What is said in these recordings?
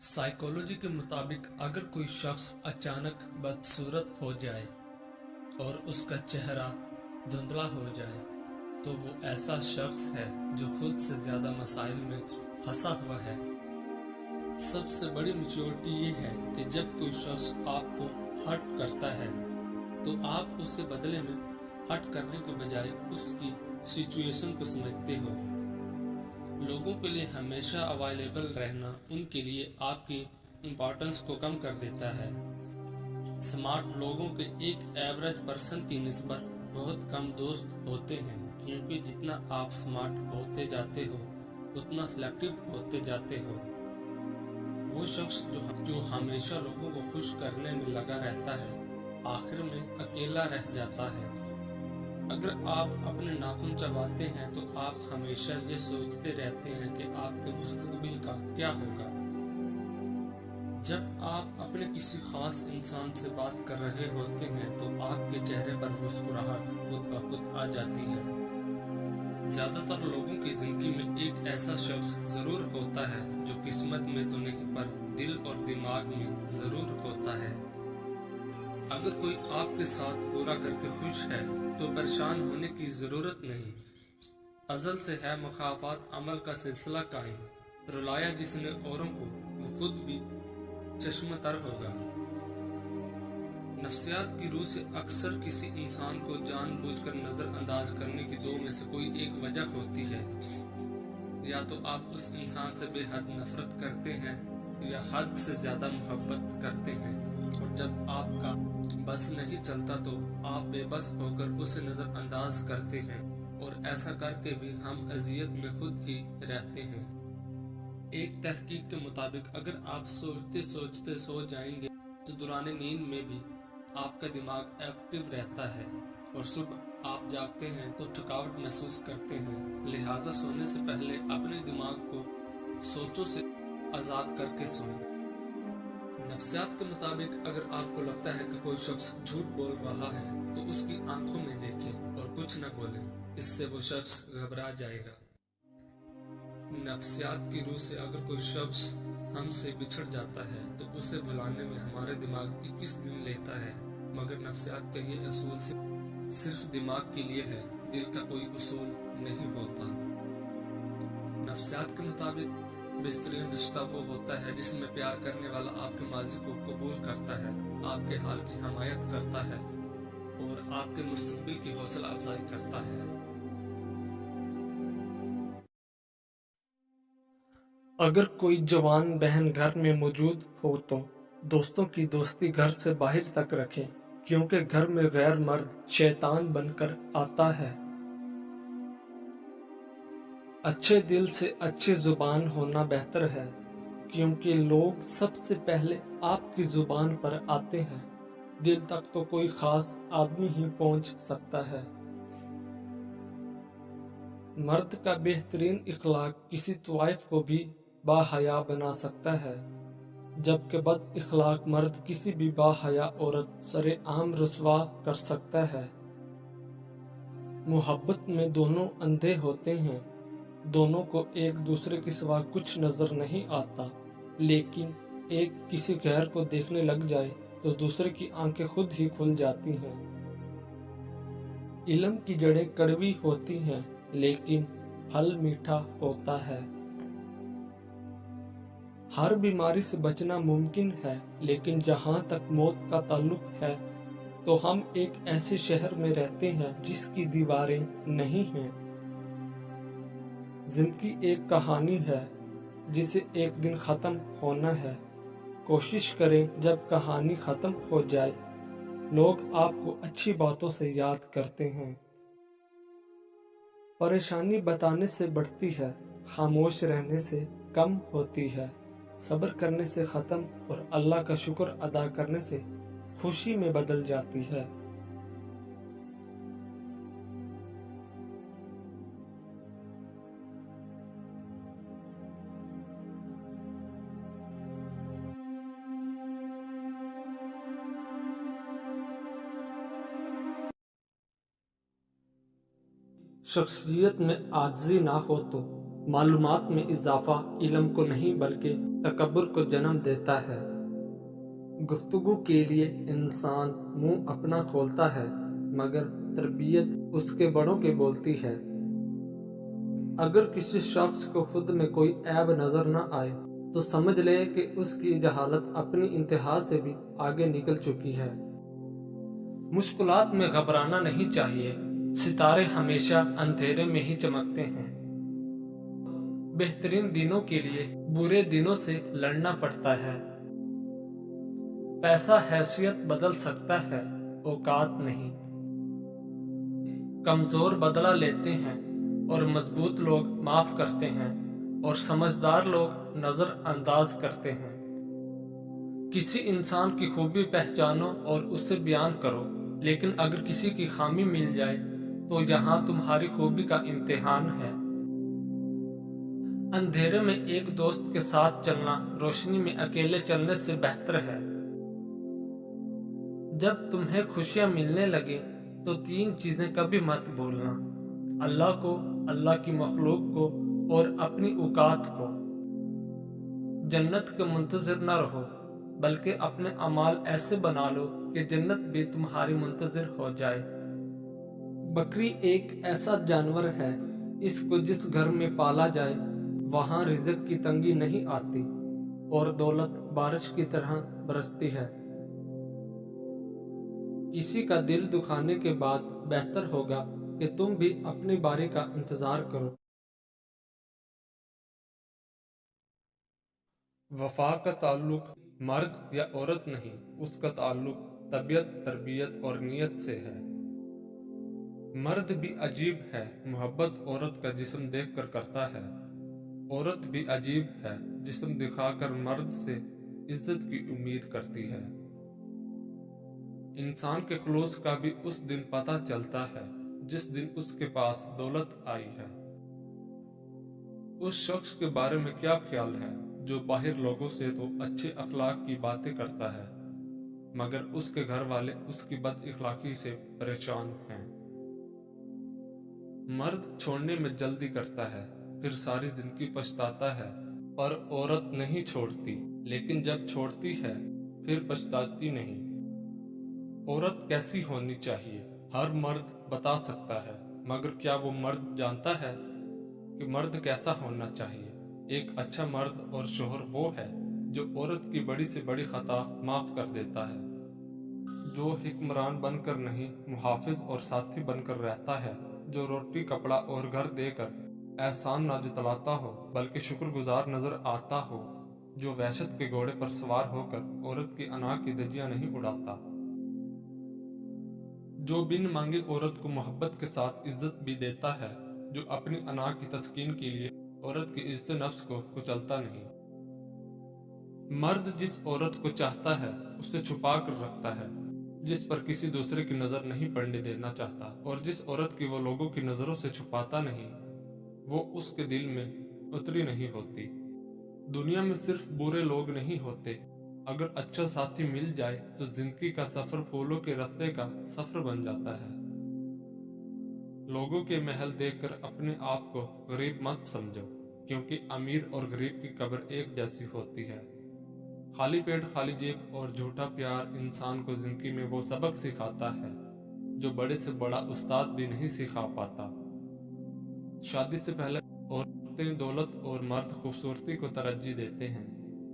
Psychology کے مطابق اگر کوئی شخص اچانک بدصورت ہو جائے اور اس کا چہرہ دھندلا ہو جائے تو وہ ایسا شخص ہے جو خود سے زیادہ مسائل میں پھنسا ہوا ہے۔ سب سے بڑی میچورٹی یہ ہے کہ جب کوئی شخص آپ کو ہرٹ کرتا ہے تو آپ اس سے بدلے میں ہرٹ کرنے کے بجائے اس کی سچویشن کو سمجھتے ہو۔ لوگوں کے لیے ہمیشہ اویلیبل رہنا ان کے لیے آپ کی امپورٹنس کو کم کر دیتا ہے۔ سمارٹ لوگوں کے ایک ایوریج پرسن کی نسبت بہت کم دوست ہوتے ہیں، کیونکہ جتنا آپ سمارٹ ہوتے جاتے ہو اتنا سلیکٹو ہوتے جاتے ہو۔ وہ شخص جو ہمیشہ لوگوں کو خوش کرنے میں لگا رہتا ہے آخر میں اکیلا رہ جاتا ہے۔ اگر آپ اپنے ناخن چباتے ہیں تو آپ ہمیشہ یہ سوچتے رہتے ہیں کہ آپ کے مستقبل کا کیا ہوگا۔ جب آپ اپنے کسی خاص انسان سے بات کر رہے ہوتے ہیں تو آپ کے چہرے پر مسکراہٹ خود بخود آ جاتی ہے۔ زیادہ تر لوگوں کی زندگی میں ایک ایسا شخص ضرور ہوتا ہے جو قسمت میں تو نہیں پر دل اور دماغ میں ضرور ہوتا ہے۔ اگر کوئی آپ کے ساتھ برا کر کے خوش ہے تو پریشان ہونے کی ضرورت نہیں۔ ازل سے ہے مخافات عمل کا سلسلہ قائم، رلایا جس نے اوروں کو وہ خود بھی چشم تر ہوگا۔ نفسیات کی روح سے اکثر کسی انسان کو جان بوجھ کر نظر انداز کرنے کی دو میں سے کوئی ایک وجہ ہوتی ہے۔ یا تو آپ اس انسان سے بے حد نفرت کرتے ہیں یا حد سے زیادہ محبت کرتے ہیں، اور جب آپ کا بس نہیں چلتا تو آپ بے بس ہو کر اسے نظر انداز کرتے ہیں، اور ایسا کر کے بھی ہم اذیت میں خود ہی رہتے ہیں۔ ایک تحقیق کے مطابق اگر آپ سوچتے سوچتے سو جائیں گے تو دوران نیند میں بھی آپ کا دماغ ایکٹیو رہتا ہے، اور صبح آپ جاگتے ہیں تو تھکاوٹ محسوس کرتے ہیں۔ لہٰذا سونے سے پہلے اپنے دماغ کو سوچوں سے آزاد کر کے سوئیں۔ نفسیات کے مطابق اگر آپ کو لگتا ہے کہ کوئی شخص جھوٹ بول رہا ہے تو اس کی آنکھوں میں دیکھیں اور کچھ نہ بولیں، اس سے وہ شخص گھبرا جائے گا۔ نفسیات کی روح سے اگر کوئی شخص ہم سے بچھڑ جاتا ہے تو اسے بھلانے میں ہمارے دماغ 21 دن لیتا ہے، مگر نفسیات کا یہ اصول صرف دماغ کے لیے ہے، دل کا کوئی اصول نہیں ہوتا۔ نفسیات کے مطابق بہترین رشتہ وہ ہوتا ہے جس میں پیار کرنے والا آپ کے ماضی کو قبول کرتا ہے، آپ کے حال کی حمایت کرتا ہے اور آپ کے مستقبل کی حوصلہ افزائی کرتا ہے۔ اگر کوئی جوان بہن گھر میں موجود ہو تو دوستوں کی دوستی گھر سے باہر تک رکھیں، کیونکہ گھر میں غیر مرد شیطان بن کر آتا ہے۔ اچھے دل سے اچھی زبان ہونا بہتر ہے، کیونکہ لوگ سب سے پہلے آپ کی زبان پر آتے ہیں، دل تک تو کوئی خاص آدمی ہی پہنچ سکتا ہے۔ مرد کا بہترین اخلاق کسی طوائف کو بھی باحیا بنا سکتا ہے، جبکہ بد اخلاق مرد کسی بھی باحیا عورت سر عام رسوا کر سکتا ہے۔ محبت میں دونوں اندھے ہوتے ہیں، دونوں کو ایک دوسرے کے سوا کچھ نظر نہیں آتا، لیکن ایک کسی غیر کو دیکھنے لگ جائے تو دوسرے کی آنکھیں خود ہی کھل جاتی ہیں۔ علم کی جڑیں کڑوی ہوتی ہیں لیکن پھل میٹھا ہوتا ہے۔ ہر بیماری سے بچنا ممکن ہے، لیکن جہاں تک موت کا تعلق ہے تو ہم ایک ایسے شہر میں رہتے ہیں جس کی دیواریں نہیں ہیں۔ زندگی ایک کہانی ہے جسے ایک دن ختم ہونا ہے۔ کوشش کریں جب کہانی ختم ہو جائے لوگ آپ کو اچھی باتوں سے یاد کرتے ہیں۔ پریشانی بتانے سے بڑھتی ہے، خاموش رہنے سے کم ہوتی ہے، صبر کرنے سے ختم اور اللہ کا شکر ادا کرنے سے خوشی میں بدل جاتی ہے۔ شخصیت میں عاجزی نہ ہو تو معلومات میں اضافہ علم کو نہیں بلکہ تکبر کو جنم دیتا ہے۔ گفتگو کے لیے انسان منہ اپنا کھولتا ہے، مگر تربیت اس کے بڑوں کی بولتی ہے۔ اگر کسی شخص کو خود میں کوئی عیب نظر نہ آئے تو سمجھ لے کہ اس کی جہالت اپنی انتہا سے بھی آگے نکل چکی ہے۔ مشکلات میں گھبرانا نہیں چاہیے، ستارے ہمیشہ اندھیرے میں ہی چمکتے ہیں۔ بہترین دنوں کے لیے برے دنوں سے لڑنا پڑتا ہے۔ پیسہ حیثیت بدل سکتا ہے، اوقات نہیں۔ کمزور بدلہ لیتے ہیں اور مضبوط لوگ معاف کرتے ہیں، اور سمجھدار لوگ نظر انداز کرتے ہیں۔ کسی انسان کی خوبی پہچانو اور اسے بیان کرو، لیکن اگر کسی کی خامی مل جائے تو یہاں تمہاری خوبی کا امتحان ہے۔ اندھیرے میں ایک دوست کے ساتھ چلنا روشنی میں اکیلے چلنے سے بہتر ہے۔ جب تمہیں خوشیاں ملنے لگیں تو 3 چیزیں کبھی مت بھولنا: اللہ کو، اللہ کی مخلوق کو اور اپنی اوقات کو۔ جنت کے منتظر نہ رہو، بلکہ اپنے اعمال ایسے بنا لو کہ جنت بھی تمہاری منتظر ہو جائے۔ بکری ایک ایسا جانور ہے، اس کو جس گھر میں پالا جائے وہاں رزق کی تنگی نہیں آتی اور دولت بارش کی طرح برستی ہے۔ کسی کا دل دکھانے کے بعد بہتر ہوگا کہ تم بھی اپنی باری کا انتظار کرو۔ وفا کا تعلق مرد یا عورت نہیں، اس کا تعلق طبیعت، تربیت اور نیت سے ہے۔ مرد بھی عجیب ہے، محبت عورت کا جسم دیکھ کر کرتا ہے۔ عورت بھی عجیب ہے، جسم دکھا کر مرد سے عزت کی امید کرتی ہے۔ انسان کے خلوص کا بھی اس دن پتہ چلتا ہے جس دن اس کے پاس دولت آئی ہے۔ اس شخص کے بارے میں کیا خیال ہے جو باہر لوگوں سے تو اچھے اخلاق کی باتیں کرتا ہے، مگر اس کے گھر والے اس کی بد اخلاقی سے پریشان ہیں۔ مرد چھوڑنے میں جلدی کرتا ہے، پھر ساری زندگی پچھتاتا ہے، پر عورت نہیں چھوڑتی، لیکن جب چھوڑتی ہے پھر پچھتاتی نہیں۔ عورت کیسی ہونی چاہیے ہر مرد بتا سکتا ہے، مگر کیا وہ مرد جانتا ہے کہ مرد کیسا ہونا چاہیے؟ ایک اچھا مرد اور شوہر وہ ہے جو عورت کی بڑی سے بڑی خطا معاف کر دیتا ہے، جو حکمران بن کر نہیں، محافظ اور ساتھی بن کر رہتا ہے، جو روٹی، کپڑا اور گھر دے کر احسان نہ جتلاتا ہو بلکہ شکر گزار نظر آتا ہو، جو وحشت کے گھوڑے پر سوار ہو کر عورت کی انا کی دھجیاں نہیں اڑاتا، جو بن مانگے عورت کو محبت کے ساتھ عزت بھی دیتا ہے، جو اپنی انا کی تسکین کے لیے عورت کی عزت نفس کو کچلتا نہیں۔ مرد جس عورت کو چاہتا ہے اسے چھپا کر رکھتا ہے، جس پر کسی دوسرے کی نظر نہیں پڑنے دینا چاہتا، اور جس عورت کی وہ لوگوں کی نظروں سے چھپاتا نہیں، وہ اس کے دل میں اتری نہیں ہوتی۔ دنیا میں صرف برے لوگ نہیں ہوتے، اگر اچھا ساتھی مل جائے تو زندگی کا سفر پھولوں کے رستے کا سفر بن جاتا ہے۔ لوگوں کے محل دیکھ کر اپنے آپ کو غریب مت سمجھو، کیونکہ امیر اور غریب کی قبر ایک جیسی ہوتی ہے۔ خالی پیٹ، خالی جیب اور جھوٹا پیار انسان کو زندگی میں وہ سبق سکھاتا ہے جو بڑے سے بڑا استاد بھی نہیں سکھا پاتا۔ شادی سے پہلے عورتیں دولت اور مرد خوبصورتی کو ترجیح دیتے ہیں،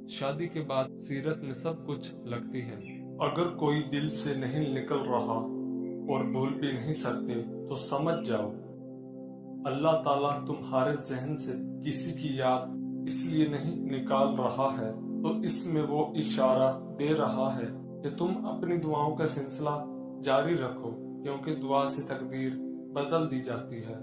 شادی کے بعد سیرت میں سب کچھ لگتی ہے۔ اگر کوئی دل سے نہیں نکل رہا اور بھول بھی نہیں سکتے تو سمجھ جاؤ اللہ تعالیٰ تمہارے ذہن سے کسی کی یاد اس لیے نہیں نکال رہا ہے تو اس میں وہ اشارہ دے رہا ہے کہ تم اپنی دعاؤں کا سلسلہ جاری رکھو، کیونکہ دعا سے تقدیر بدل دی جاتی ہے۔